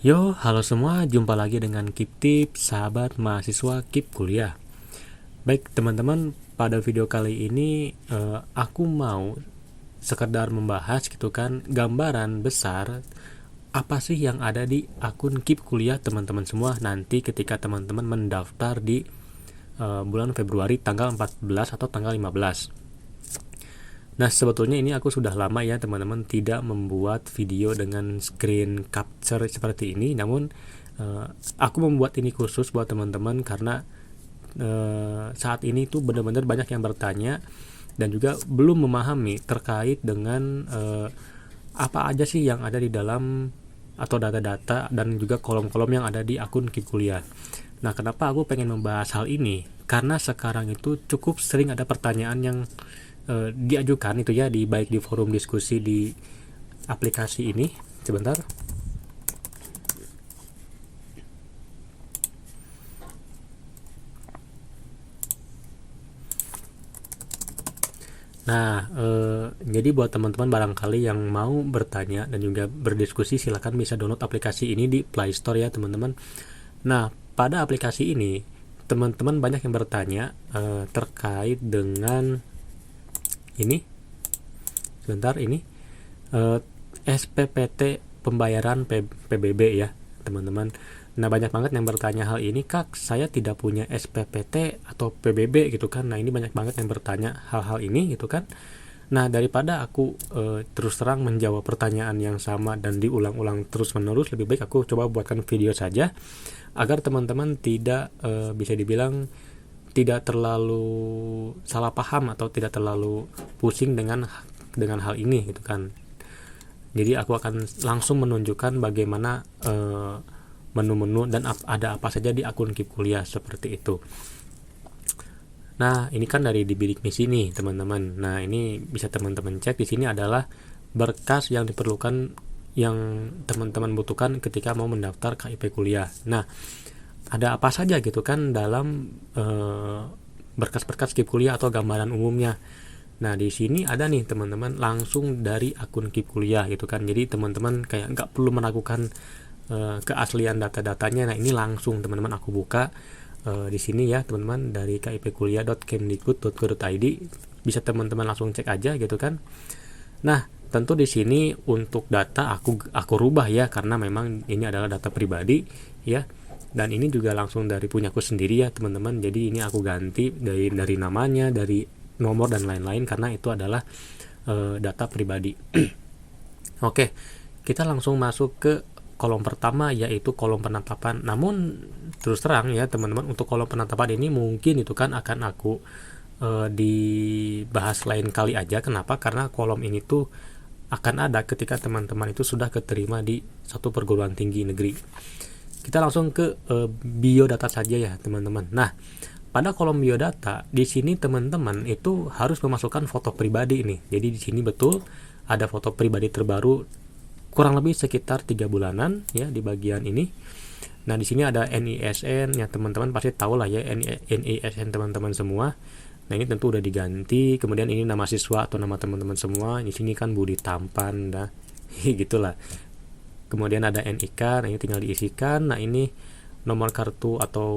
Yo, halo semua, jumpa lagi dengan Kip Tips, sahabat mahasiswa Kip Kuliah. Baik teman-teman, pada video kali ini aku mau sekedar membahas gitu kan gambaran besar apa sih yang ada di akun Kip Kuliah teman-teman semua nanti ketika teman-teman mendaftar di bulan Februari tanggal 14 atau tanggal 15. Nah, sebetulnya ini aku sudah lama ya teman-teman tidak membuat video dengan screen capture seperti ini, namun aku membuat ini khusus buat teman-teman karena saat ini tuh benar-benar banyak yang bertanya dan juga belum memahami terkait dengan apa aja sih yang ada di dalam atau data-data dan juga kolom-kolom yang ada di akun Kip Kuliah. Nah, kenapa aku pengen membahas hal ini? Karena sekarang itu cukup sering ada pertanyaan yang diajukan itu ya baik di forum diskusi di aplikasi ini. Sebentar. Nah, jadi buat teman-teman barangkali yang mau bertanya dan juga berdiskusi, silakan bisa download aplikasi ini di Play Store ya teman-teman. Nah, pada aplikasi ini teman-teman banyak yang bertanya terkait dengan ini. Sebentar, ini SPPT pembayaran PBB ya teman-teman. Nah, banyak banget yang bertanya hal ini, Kak, saya tidak punya SPPT atau PBB gitu kan. Nah, ini banyak banget yang bertanya hal-hal ini gitu kan. Nah, daripada aku terus terang menjawab pertanyaan yang sama dan diulang-ulang terus-menerus, lebih baik aku coba buatkan video saja agar teman-teman tidak bisa dibilang tidak terlalu salah paham atau tidak terlalu pusing dengan hal ini gitu kan. Jadi aku akan langsung menunjukkan bagaimana menu-menu dan ada apa saja di akun Kip Kuliah seperti itu. Nah, ini kan dari di bilik misi nih, teman-teman. Nah, ini bisa teman-teman cek di sini adalah berkas yang diperlukan yang teman-teman butuhkan ketika mau mendaftar KIP kuliah. Nah, ada apa saja gitu kan dalam berkas-berkas Kip Kuliah atau gambaran umumnya. Nah, di sini ada nih teman-teman langsung dari akun Kip Kuliah gitu kan. Jadi teman-teman kayak nggak perlu meragukan keaslian data-datanya. Nah, ini langsung teman-teman aku buka di sini ya teman-teman dari kipkuliah.kemdikbud.go.id, bisa teman-teman langsung cek aja gitu kan. Nah, tentu di sini untuk data aku rubah ya karena memang ini adalah data pribadi ya. Dan ini juga langsung dari punyaku sendiri ya teman-teman. Jadi ini aku ganti dari namanya, dari nomor dan lain-lain karena itu adalah data pribadi. Oke, kita langsung masuk ke kolom pertama yaitu kolom penetapan. Namun terus terang ya teman-teman, untuk kolom penetapan ini mungkin itu kan akan aku dibahas lain kali aja. Kenapa? Karena kolom ini tuh akan ada ketika teman-teman itu sudah keterima di satu perguruan tinggi negeri. Kita langsung ke biodata saja ya teman-teman. Nah, pada kolom biodata di sini teman-teman itu harus memasukkan foto pribadi ini. Jadi di sini betul ada foto pribadi terbaru kurang lebih sekitar 3 bulanan ya di bagian ini. Nah, di sini ada NISN ya teman-teman pasti tahu lah ya NISN teman-teman semua. Nah, ini tentu udah diganti. Kemudian ini nama siswa atau nama teman-teman semua. Di sini kan Budi Tampan dah. Gitulah. Kemudian ada NIK, nah ini tinggal diisikan. Nah, ini nomor kartu atau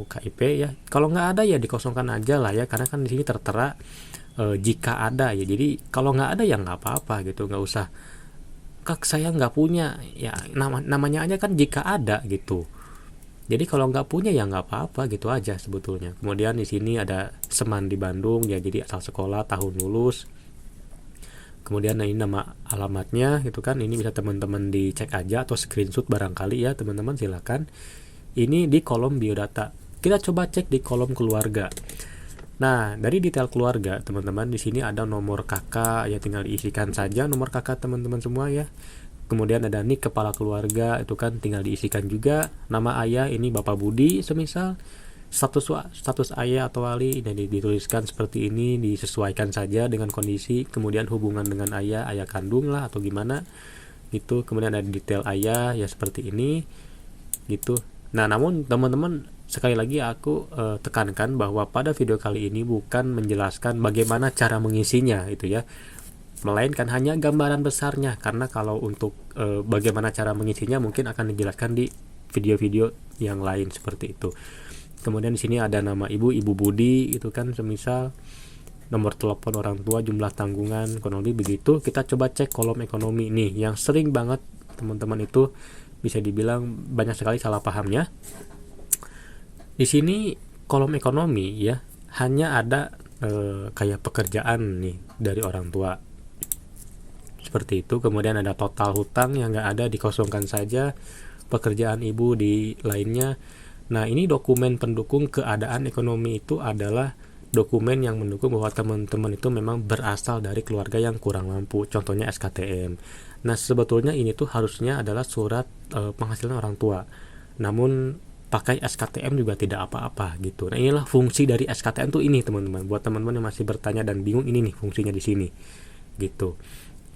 KIP ya. Kalau nggak ada ya dikosongkan aja lah ya, karena kan di sini tertera jika ada ya. Jadi kalau nggak ada ya nggak apa-apa gitu, nggak usah Kak saya nggak punya ya, namanya aja kan jika ada gitu. Jadi kalau nggak punya ya nggak apa-apa gitu aja sebetulnya. Kemudian di sini ada Seman di Bandung ya, jadi asal sekolah, tahun lulus. Kemudian ini nama alamatnya gitu kan, ini bisa teman-teman dicek aja atau screenshot barangkali ya teman-teman, silakan. Ini di kolom biodata. Kita coba cek di kolom keluarga. Nah, dari detail keluarga, teman-teman, di sini ada nomor kakak, ya tinggal diisikan saja nomor kakak teman-teman semua ya. Kemudian ada nik kepala keluarga, itu kan tinggal diisikan juga. Nama ayah ini Bapak Budi semisal. Status ayah atau wali dan dituliskan seperti ini, disesuaikan saja dengan kondisi. Kemudian hubungan dengan ayah kandung lah atau gimana gitu. Kemudian ada detail ayah ya seperti ini gitu. Nah, namun teman-teman, sekali lagi aku tekankan bahwa pada video kali ini bukan menjelaskan bagaimana cara mengisinya itu ya. melainkan hanya gambaran besarnya, karena kalau untuk bagaimana cara mengisinya mungkin akan dijelaskan di video-video yang lain seperti itu. Kemudian di sini ada nama ibu Budi itu kan, semisal nomor telepon orang tua, jumlah tanggungan, kurang lebih begitu. Kita coba cek kolom ekonomi nih, yang sering banget teman-teman itu bisa dibilang banyak sekali salah pahamnya. Di sini kolom ekonomi ya hanya ada kayak pekerjaan nih dari orang tua seperti itu. Kemudian ada total hutang yang nggak ada, dikosongkan saja. Pekerjaan ibu di lainnya. Nah, ini dokumen pendukung keadaan ekonomi itu adalah dokumen yang mendukung bahwa teman-teman itu memang berasal dari keluarga yang kurang mampu, contohnya SKTM. Nah, sebetulnya ini tuh harusnya adalah surat penghasilan orang tua, namun pakai SKTM juga tidak apa-apa gitu. Nah, inilah fungsi dari SKTM tuh ini teman-teman, buat teman-teman yang masih bertanya dan bingung, ini nih fungsinya di sini gitu.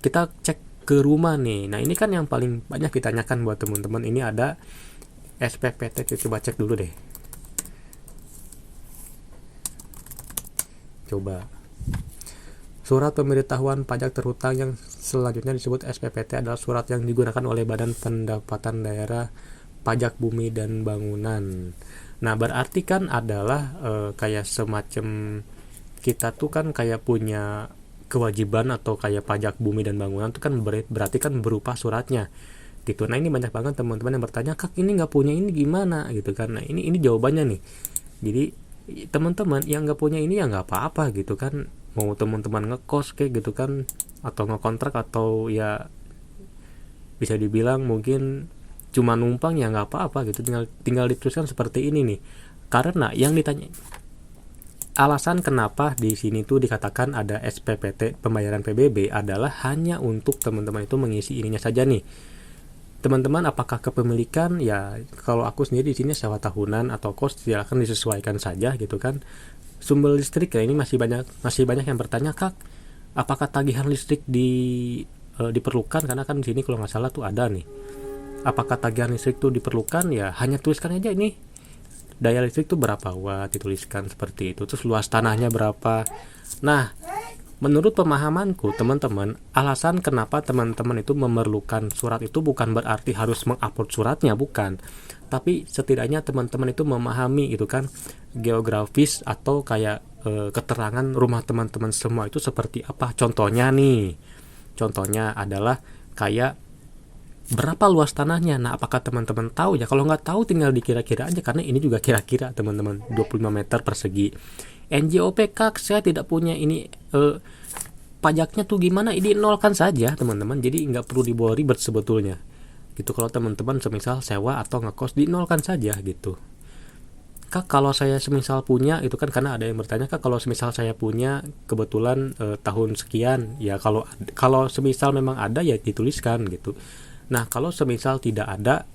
Kita cek ke rumah nih. Nah, ini kan yang paling banyak ditanyakan buat teman-teman, ini ada SPPT. Coba cek dulu deh. Coba. Surat pemberitahuan pajak terhutang yang selanjutnya disebut SPPT adalah surat yang digunakan oleh Badan Pendapatan Daerah Pajak Bumi dan Bangunan. Nah, berarti kan adalah kayak semacam kita tuh kan kayak punya kewajiban atau kayak pajak bumi dan bangunan itu kan berarti kan berupa suratnya gitu. Nah, ini banyak banget teman-teman yang bertanya, Kak ini nggak punya ini gimana gitu kan. Nah, ini jawabannya nih. Jadi teman-teman yang nggak punya ini ya nggak apa-apa gitu kan, mau teman-teman ngekos kayak gitu kan, atau ngekontrak, atau ya bisa dibilang mungkin cuma numpang, ya nggak apa-apa gitu, tinggal dituliskan seperti ini nih. Karena yang ditanya, alasan kenapa di sini tuh dikatakan ada SPPT pembayaran PBB adalah hanya untuk teman-teman itu mengisi ininya saja nih. Teman-teman, apakah kepemilikan? Ya, kalau aku sendiri di sini sewa tahunan atau kos, silakan disesuaikan saja gitu kan. Sumber listrik ya, ini masih banyak yang bertanya, Kak, apakah tagihan listrik diperlukan? Karena kan di sini kalau nggak salah tuh ada nih. Apakah tagihan listrik tuh diperlukan? Ya, hanya tuliskan aja ini daya listrik tuh berapa watt, dituliskan seperti itu. Terus luas tanahnya berapa. Nah, menurut pemahamanku teman-teman, alasan kenapa teman-teman itu memerlukan surat itu bukan berarti harus mengupload suratnya, bukan, tapi setidaknya teman-teman itu memahami itu kan geografis atau kayak keterangan rumah teman-teman semua itu seperti apa. Contohnya adalah kayak berapa luas tanahnya. Nah, apakah teman-teman tahu ya? Kalau nggak tahu tinggal dikira-kira aja, karena ini juga kira-kira teman-teman, 25 meter persegi. NJOP, Kak, saya tidak punya ini, pajaknya tuh gimana? Ini nolkan saja teman-teman, jadi nggak perlu dibawa ribet sebetulnya gitu. Kalau teman-teman semisal sewa atau ngekos, dinolkan saja gitu. Kak, kalau saya semisal punya itu kan, karena ada yang bertanya, Kak, kalau semisal saya punya kebetulan tahun sekian, ya kalau semisal memang ada ya dituliskan gitu. Nah, kalau semisal tidak ada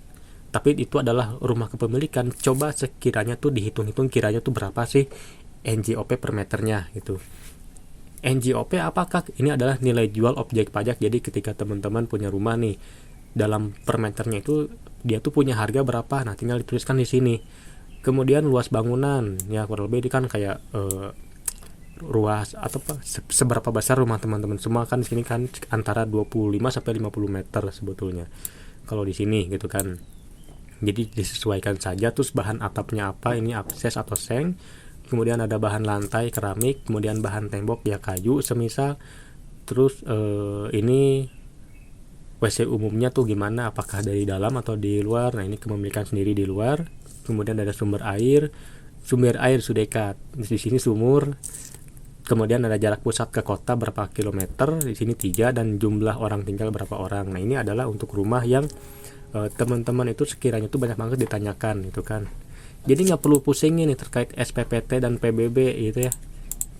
tapi itu adalah rumah kepemilikan, coba sekiranya tuh dihitung-hitung kiranya tuh berapa sih NJOP per meternya gitu. NJOP apakah? Ini adalah nilai jual objek pajak. Jadi ketika teman-teman punya rumah nih, dalam per meternya itu dia tuh punya harga berapa. Nah, tinggal dituliskan di sini. Kemudian luas bangunan, ya kurang lebih kan kayak ruas atau apa, seberapa besar rumah teman-teman semua kan. Di sini kan antara 25 sampai 50 meter sebetulnya kalau di sini gitu kan. Jadi disesuaikan saja. Terus bahan atapnya apa, ini apses atau seng. Kemudian ada bahan lantai keramik, kemudian bahan tembok ya kayu semisal. Terus ini WC umumnya tuh gimana, apakah dari dalam atau di luar. Nah, ini kepemilikan sendiri di luar. Kemudian ada sumber air Sudekat. Di sini sumur. Kemudian ada jarak pusat ke kota berapa kilometer, di sini 3, dan jumlah orang tinggal berapa orang. Nah, ini adalah untuk rumah yang teman-teman itu sekiranya tuh banyak banget ditanyakan itu kan. Jadi nggak perlu pusing nih terkait SPPT dan PBB gitu ya,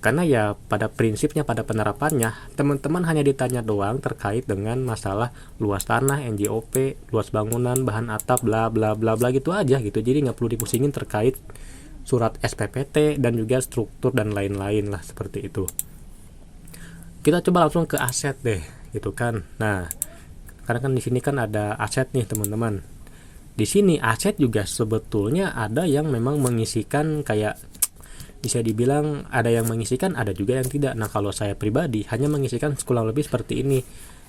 karena ya pada prinsipnya, pada penerapannya teman-teman hanya ditanya doang terkait dengan masalah luas tanah, NJOP, luas bangunan, bahan atap, bla bla bla bla gitu aja gitu. Jadi nggak perlu dipusingin terkait surat SPPT dan juga struktur dan lain-lain lah seperti itu. Kita coba langsung ke aset deh gitu kan. Nah, karena kan di sini kan ada aset nih teman-teman. Di sini aset juga sebetulnya ada yang memang mengisikan kayak bisa dibilang ada yang mengisikan, ada juga yang tidak. Nah kalau saya pribadi hanya mengisikan kurang lebih seperti ini.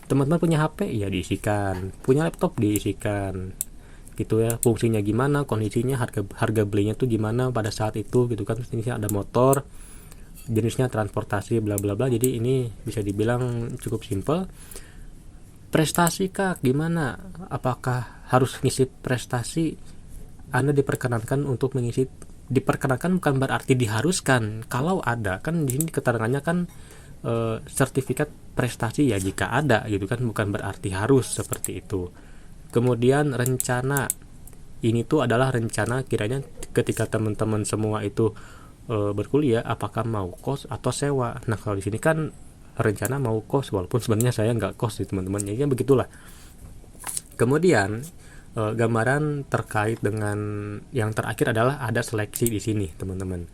Teman-teman punya HP ya diisikan, punya laptop diisikan gitu ya, fungsinya gimana, kondisinya, harga belinya tuh gimana pada saat itu gitu kan. Ini ada motor, jenisnya transportasi bla bla bla. Jadi ini bisa dibilang cukup simple. Prestasi kak gimana, apakah harus ngisi prestasi? Anda diperkenankan untuk mengisi, diperkenankan bukan berarti diharuskan. Kalau ada kan di sini keterangannya kan sertifikat prestasi ya jika ada gitu kan, bukan berarti harus seperti itu. Kemudian rencana, ini tuh adalah rencana kiranya ketika teman-teman semua itu berkuliah, apakah mau kos atau sewa. Nah kalau di sini kan rencana mau kos, walaupun sebenarnya saya nggak kos sih teman-teman, ya begitulah. Kemudian gambaran terkait dengan yang terakhir adalah ada seleksi di sini teman-teman.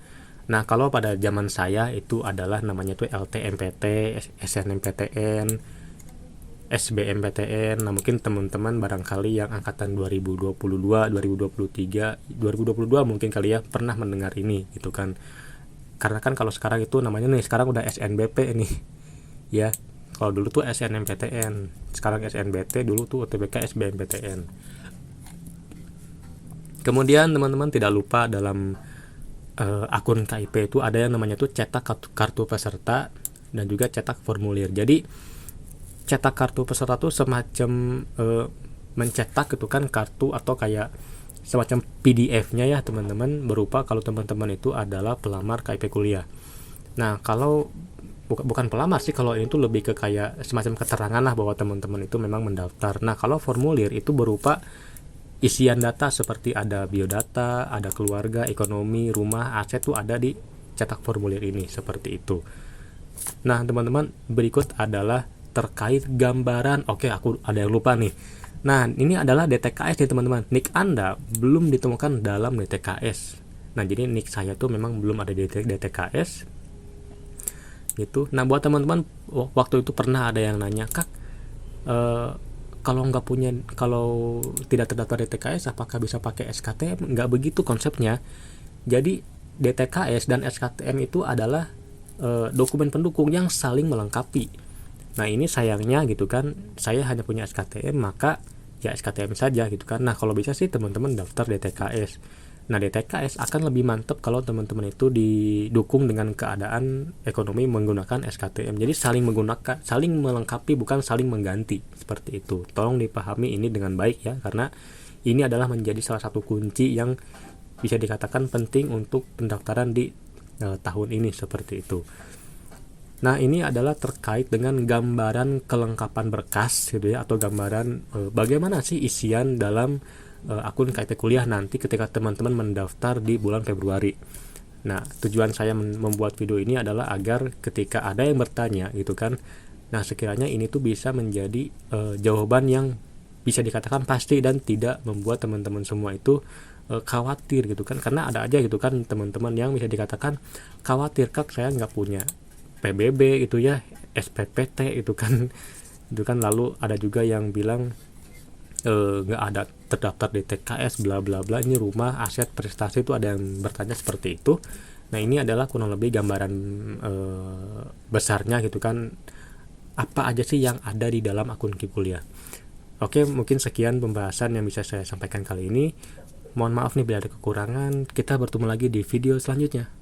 Nah kalau pada zaman saya itu adalah namanya itu LTMPT, SNMPTN, SBMPTN. Nah mungkin teman-teman barangkali yang angkatan 2022, 2023, 2022 mungkin kali ya pernah mendengar ini gitu kan. Karena kan kalau sekarang itu namanya nih, sekarang udah SNBP nih ya. Kalau dulu tuh SNMPTN, sekarang SNBT, dulu tuh UTBK SBMPTN. Kemudian teman-teman tidak lupa dalam akun KIP itu ada yang namanya tuh cetak kartu peserta dan juga cetak formulir. Jadi cetak kartu peserta tuh semacam mencetak itu kan kartu atau kayak semacam PDF-nya ya teman-teman, berupa kalau teman-teman itu adalah pelamar KIP kuliah. Nah kalau bukan pelamar sih, kalau ini tuh lebih ke kayak semacam keterangan lah bahwa teman-teman itu memang mendaftar. Nah kalau formulir itu berupa isian data seperti ada biodata, ada keluarga, ekonomi, rumah, aset tuh ada di cetak formulir ini seperti itu. Nah teman-teman, berikut adalah terkait gambaran. Oke, aku ada yang lupa nih. Nah ini adalah DTKS nih teman-teman. Nik Anda belum ditemukan dalam DTKS. Nah jadi nik saya tuh memang belum ada di DTKS gitu. Nah buat teman-teman, waktu itu pernah ada yang nanya, kak kalau nggak punya, kalau tidak terdaftar DTKS apakah bisa pakai SKTM? Nggak begitu konsepnya. Jadi DTKS dan SKTM itu adalah dokumen pendukung yang saling melengkapi. Nah ini sayangnya gitu kan, saya hanya punya SKTM, maka ya SKTM saja gitu kan. Nah kalau bisa sih teman-teman daftar DTKS. Nah DTKS akan lebih mantap kalau teman-teman itu didukung dengan keadaan ekonomi menggunakan SKTM. Jadi saling menggunakan, saling melengkapi, bukan saling mengganti seperti itu. Tolong dipahami ini dengan baik ya, karena ini adalah menjadi salah satu kunci yang bisa dikatakan penting untuk pendaftaran di tahun ini seperti itu. Nah ini adalah terkait dengan gambaran kelengkapan berkas gitu ya, atau gambaran bagaimana sih isian dalam akun KIP kuliah nanti ketika teman-teman mendaftar di bulan Februari. Nah tujuan saya membuat video ini adalah agar ketika ada yang bertanya gitu kan, nah sekiranya ini tuh bisa menjadi jawaban yang bisa dikatakan pasti dan tidak membuat teman-teman semua itu khawatir gitu kan. Karena ada aja gitu kan teman-teman yang bisa dikatakan khawatir, kak saya nggak punya PBB itu ya, SPPT itu kan lalu ada juga yang bilang nggak ada terdaftar di TKS bla bla bla, ini rumah, aset, prestasi, itu ada yang bertanya seperti itu. Nah ini adalah kurang lebih gambaran besarnya gitu kan, apa aja sih yang ada di dalam akun KIP kuliah. Oke, mungkin sekian pembahasan yang bisa saya sampaikan kali ini. Mohon maaf nih bila ada kekurangan. Kita bertemu lagi di video selanjutnya.